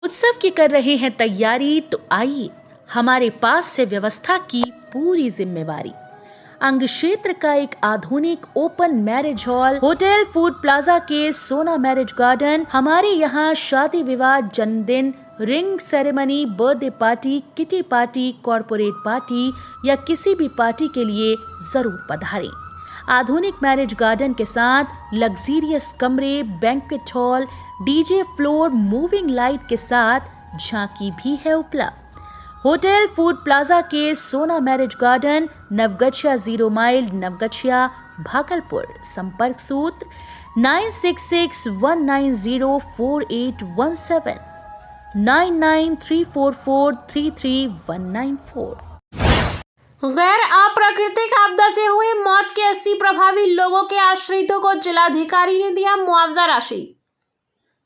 उत्सव की कर रहे हैं तैयारी, तो आइए हमारे पास से व्यवस्था की पूरी जिम्मेवारी। अंग क्षेत्र का एक आधुनिक open marriage hall hotel food plaza के सोना मैरिज गार्डन। हमारे यहाँ शादी विवाह, जन्मदिन, ring ceremony, birthday party, kitty party, corporate party या किसी भी पार्टी के लिए जरूर पधारें। आधुनिक मैरिज गार्डन के साथ लग्जीरियस कमरे, banquet hall, DJ floor, moving light के साथ झांकी भी है उपलब्ध। होटल फूड प्लाजा के Sona marriage garden, Naugachia 0 mile, Naugachia, Bhagalpur. संपर्क सूत्र 9661904817, 9934433194। गैर अप्राकृतिक आपदा से हुए मौत के 80 प्रभावित लोगों के आश्रितों को जिलाधिकारी ने दिया मुआवजा राशि।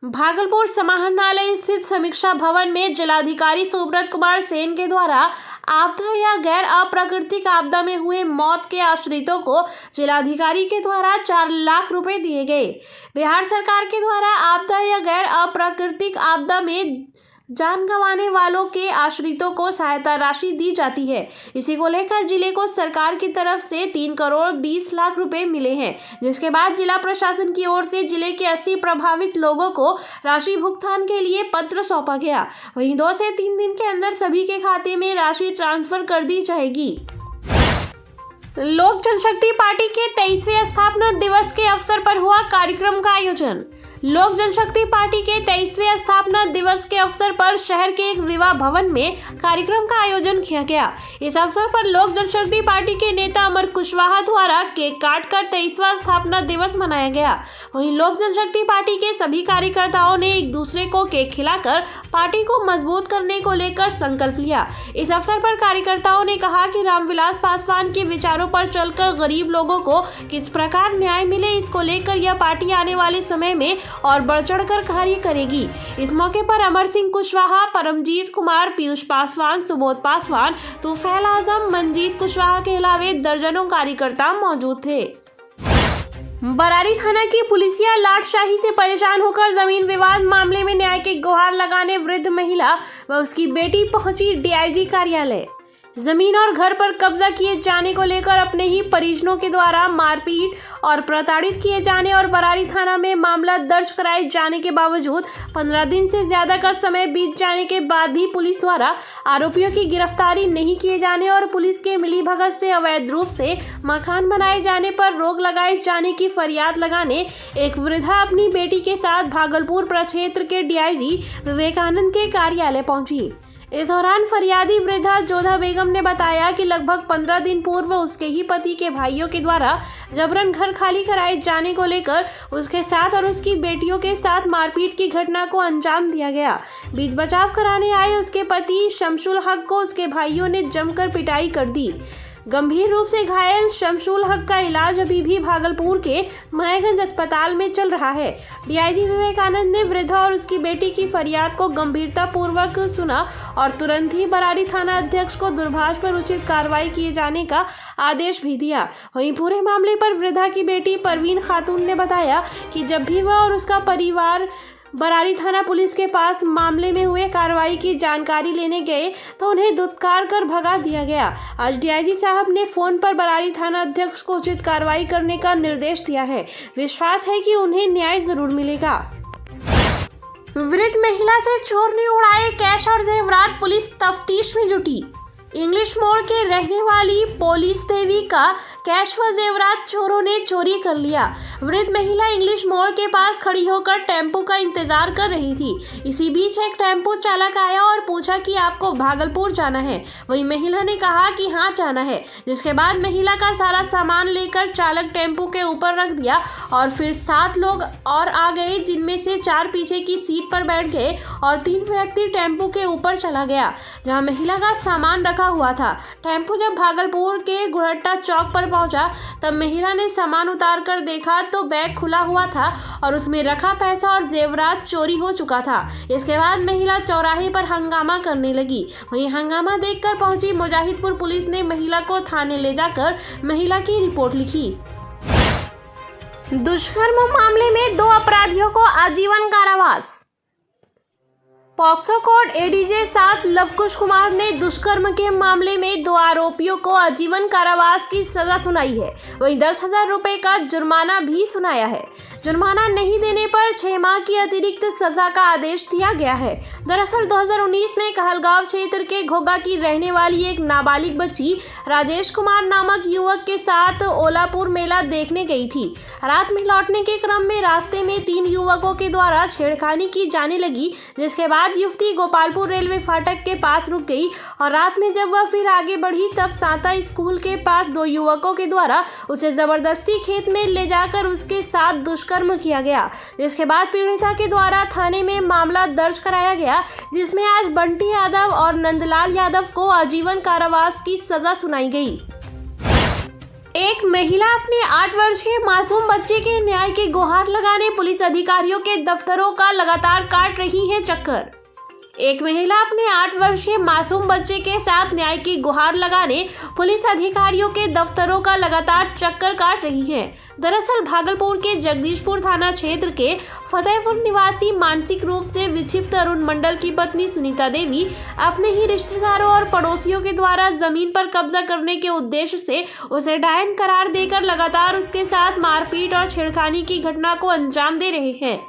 भागलपुर समाहरणालय स्थित समीक्षा भवन में जिलाधिकारी सुब्रत कुमार सेन के द्वारा आपदा या गैर अप्राकृतिक आपदा में हुए मौत के आश्रितों को जिलाधिकारी के द्वारा 4 लाख रुपए दिए गए। बिहार सरकार के द्वारा आपदा या गैर अप्राकृतिक आपदा में जान गंवाने वालों के आश्रितों को सहायता राशि दी जाती है। इसी को लेकर जिले को सरकार की तरफ से 3 करोड़ 20 लाख रुपए मिले हैं, जिसके बाद जिला प्रशासन की ओर से जिले के 80 प्रभावित लोगों को राशि भुगतान के लिए पत्र सौंपा गया। वहीं 2 से 3 दिन के अंदर सभी के खाते में राशि ट्रांसफर कर दी जाएगी। लोक जनशक्ति पार्टी के 23वें स्थापना दिवस के अवसर पर हुआ कार्यक्रम का आयोजन। लोक जनशक्ति पार्टी के 23वें स्थापना दिवस के अवसर पर शहर के एक विवाह भवन में कार्यक्रम का आयोजन किया गया। इस अवसर पर लोक जनशक्ति पार्टी के नेता अमर कुशवाहा द्वारा केक काटकर 23वां स्थापना दिवस मनाया गया। वहीं लोक जनशक्ति पार्टी के सभी कार्यकर्ताओं ने एक दूसरे को केक खिलाकर पार्टी को मजबूत करने को लेकर संकल्प लिया। इस अवसर पर कार्यकर्ताओं ने कहा कि रामविलास पासवान के विचारों पर चलकर गरीब लोगों को किस प्रकार न्याय मिले, इसको लेकर यह पार्टी आने वाले समय में और बढ़ चढ़कर कार्य करेगी। इस मौके पर अमर सिंह कुशवाहा, परमजीत कुमार, पीयूष पासवान, सुबोध पासवान, तूफैल आजम, मनजीत कुशवाहा के अलावे दर्जनों कार्यकर्ता मौजूद थे। बरारी थाना की पुलिसिया लाठशाही से परेशान होकर जमीन विवाद मामले में न्याय की गुहार लगाने वृद्ध महिला व उसकी बेटी पहुंची डीआईजी कार्यालय। जमीन और घर पर कब्जा किए जाने को लेकर अपने ही परिजनों के द्वारा मारपीट और प्रताड़ित किए जाने और बरारी थाना में मामला दर्ज कराए जाने के बावजूद 15 दिन से ज्यादा का समय बीत जाने के बाद भी पुलिस द्वारा आरोपियों की गिरफ्तारी नहीं किए जाने और पुलिस के मिलीभगत से अवैध रूप से मकान बनाए जाने पर रोक लगाए जाने की फरियाद लगाने एक वृद्धा अपनी बेटी के साथ भागलपुर प्रक्षेत्र के डीआईजी विवेकानंद के कार्यालय पहुंची। इस दौरान फरियादी वृद्धा जोधा बेगम ने बताया कि लगभग 15 दिन पूर्व उसके ही पति के भाइयों के द्वारा जबरन घर खाली कराए जाने को लेकर उसके साथ और उसकी बेटियों के साथ मारपीट की घटना को अंजाम दिया गया। बीच बचाव कराने आए उसके पति शमशुल हक को उसके भाइयों ने जमकर पिटाई कर दी। गंभीर रूप से घायल शमशुल हक का इलाज अभी भी भागलपुर के मायागंज अस्पताल में चल रहा है। डीआईजी विवेकानंद ने वृद्धा और उसकी बेटी की फरियाद को गंभीरता पूर्वक सुना और तुरंत ही बरारी थाना अध्यक्ष को दूरभाष पर उचित कार्रवाई किए जाने का आदेश भी दिया। वहीं पूरे मामले पर वृद्धा की बेटी परवीन खातून ने बताया कि जब भी वह और उसका परिवार बरारी थाना पुलिस के पास मामले में हुए कार्रवाई की जानकारी लेने गए तो उन्हें धुतकार कर भगा दिया गया। आज डीआईजी साहब ने फोन पर बरारी थाना अध्यक्ष को उचित कार्रवाई करने का निर्देश दिया है। विश्वास है कि उन्हें न्याय जरूर मिलेगा। वृद्ध महिला से चोर ने उड़ाए कैश और जेवरात, पुलिस तफ्तीश में जुटी। इंग्लिश मोड़ के रहने वाली पोलिस देवी का कैश व जेवरात चोरों ने चोरी कर लिया। वृद्ध महिला इंग्लिश मोड़ के पास खड़ी होकर टेम्पो का इंतजार कर रही थी। इसी बीच एक टेम्पो चालक आया और पूछा कि आपको भागलपुर जाना है। वही महिला ने कहा कि हाँ जाना है, जिसके बाद महिला का सारा सामान लेकर चालक टेम्पो के ऊपर रख दिया और फिर 7 लोग और आ गए, जिनमें से 4 पीछे की सीट पर बैठ गए और 3 व्यक्ति टेम्पो के ऊपर चला गया जहाँ महिला का सामान रखा हुआ था। टेम्पो जब भागलपुर के गुड़हट्टा चौक पर पहुंचा तब महिला ने सामान उतार कर देखा तो बैग खुला हुआ था और उसमें रखा पैसा और जेवरात चोरी हो चुका था। इसके बाद महिला चौराहे पर हंगामा करने लगी। वहीं हंगामा देखकर पहुंची मुजाहिदपुर पुलिस ने महिला को थाने ले जाकर महिला की रिपोर्ट लिखी। दुष्कर्म मामले में 2 अपराधियों को आजीवन कारावास। POCSO court ADJ 7 Lavkush Kumar ने दुष्कर्म के मामले में 2 आरोपियों को आजीवन कारावास की सजा सुनाई है। वहीं 10,000 रुपए का जुर्माना भी सुनाया है। जुर्माना नहीं देने पर 6 माह की अतिरिक्त सजा का आदेश दिया गया है। दरअसल 2019 में कहलगांव क्षेत्र के घोगा की रहने वाली एक नाबालिग बच्ची राजेश कुमार नामक युवक के साथ ओलापुर मेला देखने गई थी। रात में लौटने के क्रम में रास्ते में 3 युवकों के द्वारा छेड़खानी की जाने लगी, जिसके बाद युवती गोपालपुर रेलवे फाटक के पास रुक गई और रात में जब वह फिर आगे बढ़ी तब सांता स्कूल के पास 2 युवकों के द्वारा उसे जबरदस्ती खेत में ले जाकर उसके साथ दुष्कर्म किया गया, जिसके बाद पीड़िता के द्वारा थाने में मामला दर्ज कराया गया, जिसमें आज बंटी यादव और नंदलाल यादव को आजीवन कारावास की सजा सुनाई गई। एक महिला अपने 8 वर्षीय मासूम बच्चे के न्याय की गुहार लगाने पुलिस अधिकारियों के दफ्तरों का लगातार काट रही है चक्कर। एक महिला अपने 8 वर्षीय मासूम बच्चे के साथ न्याय की गुहार लगाने पुलिस अधिकारियों के दफ्तरों का लगातार चक्कर काट रही है। दरअसल भागलपुर के जगदीशपुर थाना क्षेत्र के फतेहपुर निवासी मानसिक रूप से विक्षिप्त अरुण मंडल की पत्नी सुनीता देवी अपने ही रिश्तेदारों और पड़ोसियों के द्वारा जमीन पर कब्जा करने के उद्देश्य से उसे डायन करार देकर लगातार उसके साथ मारपीट और छेड़खानी की घटना को अंजाम दे रहे हैं।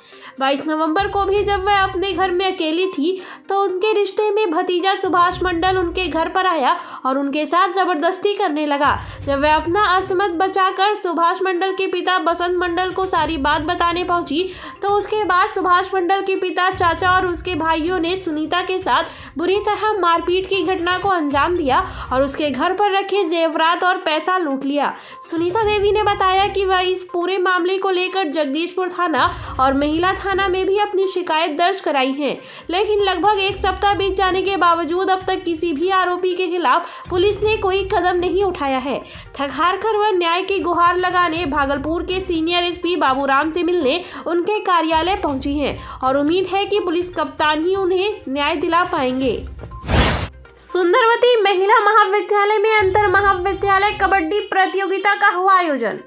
22 नवंबर को भी जब वह अपने घर में अकेली थी तो उनके रिश्ते में भतीजा सुभाष मंडल उनके घर पर आया और उनके साथ जबरदस्ती करने लगा। जब वह अपना असमत बचाकर सुभाष मंडल के पिता बसंत मंडल को सारी बात बताने पहुंची तो उसके बाद सुभाष मंडल के पिता, चाचा और उसके भाइयों ने सुनीता के साथ बुरी तरह मारपीट की घटना को अंजाम दिया और उसके घर पर रखे जेवरात और पैसा लूट लिया। सुनीता देवी ने बताया कि वह इस पूरे मामले को लेकर जगदीशपुर थाना और महिला थाना में भी अपनी शिकायत दर्ज कराई है, लेकिन लगभग 1 सप्ताह बीत जाने के बावजूद अब तक किसी भी आरोपी के खिलाफ पुलिस ने कोई कदम नहीं उठाया है। थक हार कर वह न्याय की गुहार लगाने भागलपुर के सीनियर एसपी बाबूराम से मिलने उनके कार्यालय पहुंची हैं और उम्मीद है कि पुलिस कप्तान ही उन्हें न्याय दिला पाएंगे। सुंदरवती महिला महाविद्यालय में अंतर महाविद्यालय कबड्डी प्रतियोगिता का हुआ आयोजन।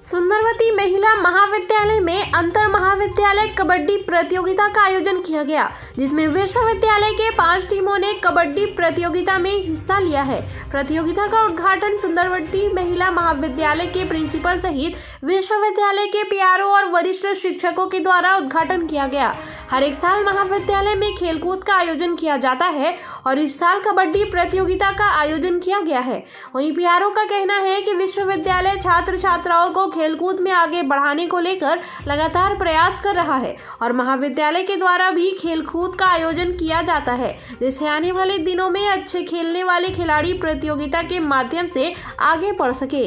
सुंदरवती महिला महाविद्यालय में अंतर महाविद्यालय कबड्डी प्रतियोगिता का आयोजन किया गया, जिसमें विश्वविद्यालय के 5 टीमों ने कबड्डी प्रतियोगिता में हिस्सा लिया है। प्रतियोगिता का उद्घाटन सुंदरवती महिला महाविद्यालय के प्रिंसिपल सहित विश्वविद्यालय के पीआरओ और वरिष्ठ शिक्षकों के द्वारा उद्घाटन किया गया। हर एक साल महाविद्यालय में खेलकूद का आयोजन किया जाता है और इस साल कबड्डी प्रतियोगिता का आयोजन किया गया है। वहीं पीआरओ का कहना है कि विश्वविद्यालय छात्र छात्राओं को खेलकूद में आगे बढ़ाने को लेकर लगातार प्रयास कर रहा है और महाविद्यालय के द्वारा भी खेलकूद का आयोजन किया जाता है, जिससे आने वाले दिनों में अच्छे खेलने वाले खिलाड़ी प्रतियोगिता के माध्यम से आगे बढ़ सके।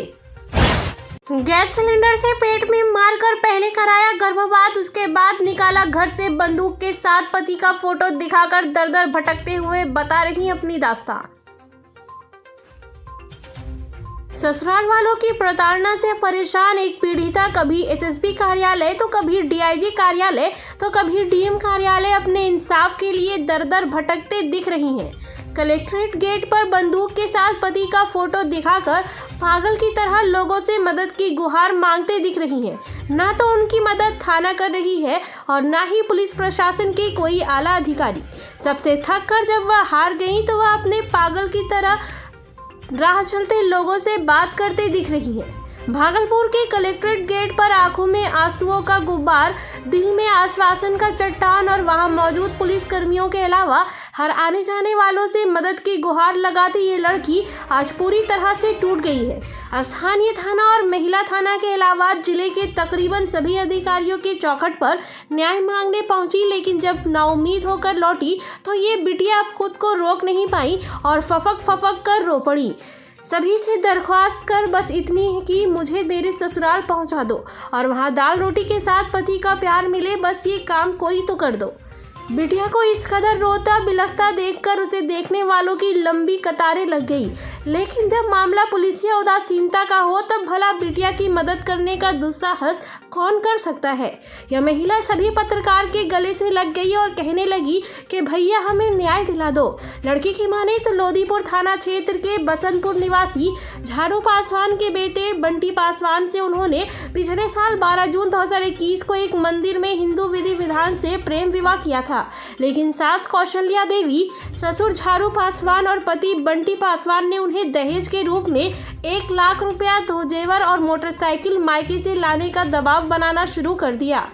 गैस सिलेंडर से पेट में मारकर पहले कराया गर्भपात, उसके बाद निकाला घर से बंदूक के साथ पति का फोटो दिखाकर दर दर भटकते हुए बता रही अपनी दास्तान। ससुराल वालों की प्रताड़ना से परेशान एक पीड़िता कभी एसएसपी कार्यालय तो कभी डीआईजी कार्यालय तो कभी डीएम कार्यालय अपने इंसाफ के लिए दर दर भटकते दिख रही हैं। कलेक्ट्रेट गेट पर बंदूक के साथ पति का फोटो दिखाकर पागल की तरह लोगों से मदद की गुहार मांगते दिख रही हैं। ना तो उनकी मदद थाना कर रही है और ना ही पुलिस प्रशासन के कोई आला अधिकारी। सबसे थक कर जब वह हार गई तो वह अपने पागल की तरह राह चलते लोगों से बात करते दिख रही है। भागलपुर के कलेक्ट्रेट गेट पर आंखों में आंसुओं का गुब्बार, दिल में आश्वासन का चट्टान और वहां मौजूद पुलिस कर्मियों के अलावा हर आने जाने वालों से मदद की गुहार लगाती ये लड़की आज पूरी तरह से टूट गई है। स्थानीय थाना और महिला थाना के अलावा जिले के तकरीबन सभी अधिकारियों के चौखट पर न्याय मांगने पहुंची, लेकिन जब नाउम्मीद होकर लौटी तो ये बिटिया अब खुद को रोक नहीं पाई और फफक कर रो पड़ी। सभी से दरख्वास्त कर बस इतनी है कि मुझे मेरे ससुराल पहुंचा दो और वहां दाल रोटी के साथ पति का प्यार मिले, बस ये काम कोई तो कर दो। बिटिया को इस कदर रोता बिलखता देखकर उसे देखने वालों की लंबी कतारें लग गई। लेकिन जब मामला पुलिसिया उदासीनता का हो तब भला बिटिया की मदद करने का दुस्साहस कौन कर सकता है। यह महिला सभी पत्रकार के गले से लग गई और कहने लगी कि भैया हमें न्याय दिला दो। लड़की की माने तो लोदीपुर थाना क्षेत्र के बसंतपुर निवासी झाड़ू पासवान के बेटे बंटी पासवान से उन्होंने पिछले साल 12 जून 2021 को एक मंदिर में हिंदू विधि विधान से प्रेम विवाह किया था। लेकिन सास कौशल्या देवी, ससुर झाड़ू पासवान और पति बंटी पासवान ने उन्हें दहेज के रूप में 1 लाख रुपया, 2 जेवर और मोटरसाइकिल मायके से लाने का दबाव बनाना शुरू कर दिया।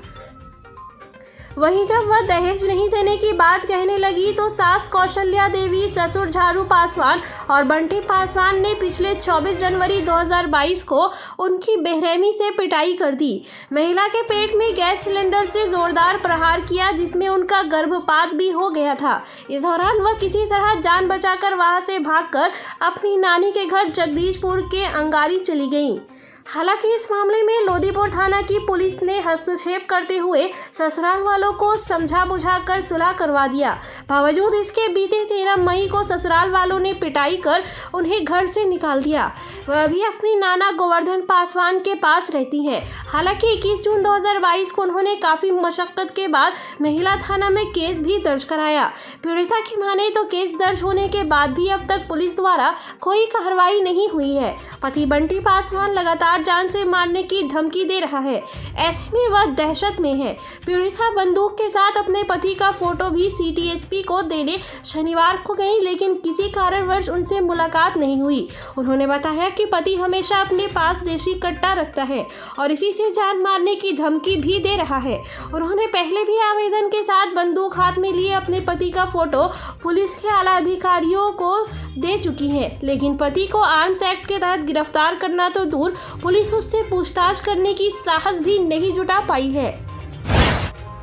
वहीं जब वह दहेज नहीं देने की बात कहने लगी तो सास कौशल्या देवी, ससुर झाड़ू पासवान और बंटी पासवान ने पिछले 24 जनवरी 2022 को उनकी बेरहमी से पिटाई कर दी। महिला के पेट में गैस सिलेंडर से जोरदार प्रहार किया जिसमें उनका गर्भपात भी हो गया था। इस दौरान वह किसी तरह जान बचाकर वहां से भागकर अपनी नानी के घर जगदीशपुर के अंगारी चली गई। हालांकि इस मामले में लोदीपुर थाना की पुलिस ने हस्तक्षेप करते हुए ससुराल वालों को समझा बुझाकर सुलह करवा दिया। बावजूद इसके बीते 13 मई को ससुराल वालों ने पिटाई कर उन्हें घर से निकाल दिया। वह अभी अपनी नाना गोवर्धन पासवान के पास रहती है। हालांकि 21 जून 2022 को उन्होंने काफी मशक्कत के बाद महिला थाना में केस भी दर्ज कराया। पीड़िता की माने तो केस दर्ज होने के बाद भी अब तक पुलिस द्वारा कोई कार्रवाई नहीं हुई है। पति बंटी पासवान लगातार जान से मारने की धमकी दे रहा है। ऐसे में वह दहशत में है। पीड़िता बंदूक के साथ अपने पति का फोटो भी सीटीएसपी को देने शनिवार को गई, लेकिन किसी कारणवश उनसे मुलाकात नहीं हुई। उन्होंने बताया कि पति हमेशा अपने पास देशी कट्टा रखता है और इसी से जान मारने की धमकी भी दे रहा है। उन्होंने पहले भी आवेदन के साथ बंदूक हाथ में लिए अपने पति का फोटो पुलिस के आला अधिकारियों को दे चुकी है, लेकिन पति को आर्म्स एक्ट के तहत गिरफ्तार करना तो दूर, पुलिस उससे पूछताछ करने की साहस भी नहीं जुटा पाई है।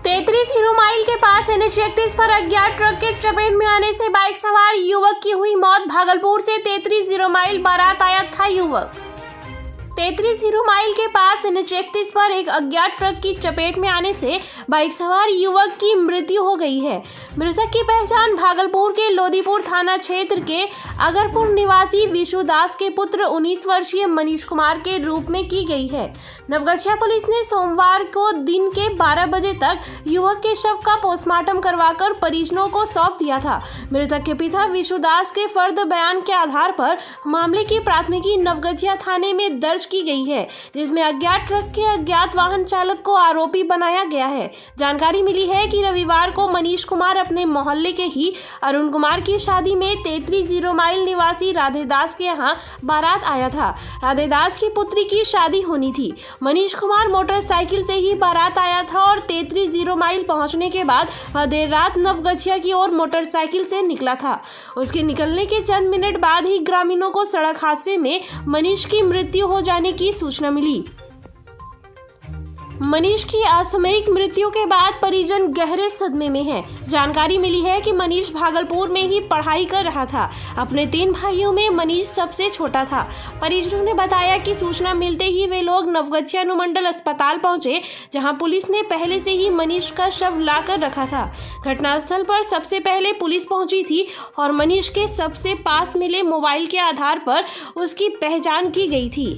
33 हीरो माइल के पास NH-31 पर अज्ञात ट्रक के चपेट में आने से बाइक सवार युवक की हुई मौत। भागलपुर से 33 हीरो माइल बारात आया था युवक। 33 हीरो माइल के पास NH-31 पर एक अज्ञात ट्रक की चपेट में आने से बाइक सवार युवक की मृत्यु हो गई है। मृतक की पहचान भागलपुर के लोदीपुर थाना क्षेत्र के अगरपुर निवासी विशु दास के पुत्र 19 वर्षीय मनीष कुमार के रूप में की गई है। नवगछिया पुलिस ने सोमवार को दिन के 12 बजे तक युवक के शव का पोस्टमार्टम करवाकर परिजनों को सौंप दिया था। मृतक के पिता विशु दास के फर्द बयान के आधार पर मामले की प्राथमिकी नवगछिया थाने में दर्ज की गई है, जिसमें अज्ञात ट्रक के अज्ञात वाहन चालक को आरोपी बनाया गया है। जानकारी मिली है कि रविवार को मनीष कुमार अपने मोहल्ले के ही अरुण कुमार की शादी में 33 हीरो माइल निवासी राधे दास के यहाँ बारात आया था। राधे दास की पुत्री की शादी होनी थी। मनीष कुमार मोटरसाइकिल से ही बारात आया था और 33 हीरो माइल पहुंचने के बाद वह देर रात नवगछिया की ओर मोटरसाइकिल से निकला था। उसके निकलने के चंद मिनट बाद ही ग्रामीणों को सड़क हादसे में मनीष की मृत्यु हो जाने की सूचना मिली। मनीष की असामयिक मृत्यु के बाद परिजन गहरे सदमे में हैं। जानकारी मिली है कि मनीष भागलपुर में ही पढ़ाई कर रहा था। अपने 3 भाइयों में मनीष सबसे छोटा था। परिजनों ने बताया कि सूचना मिलते ही वे लोग नवगछिया अनुमंडल अस्पताल पहुंचे, जहां पुलिस ने पहले से ही मनीष का शव लाकर रखा था। घटनास्थल पर सबसे पहले पुलिस पहुंची थी और मनीष के सबसे पास मिले मोबाइल के आधार पर उसकी पहचान की गई थी।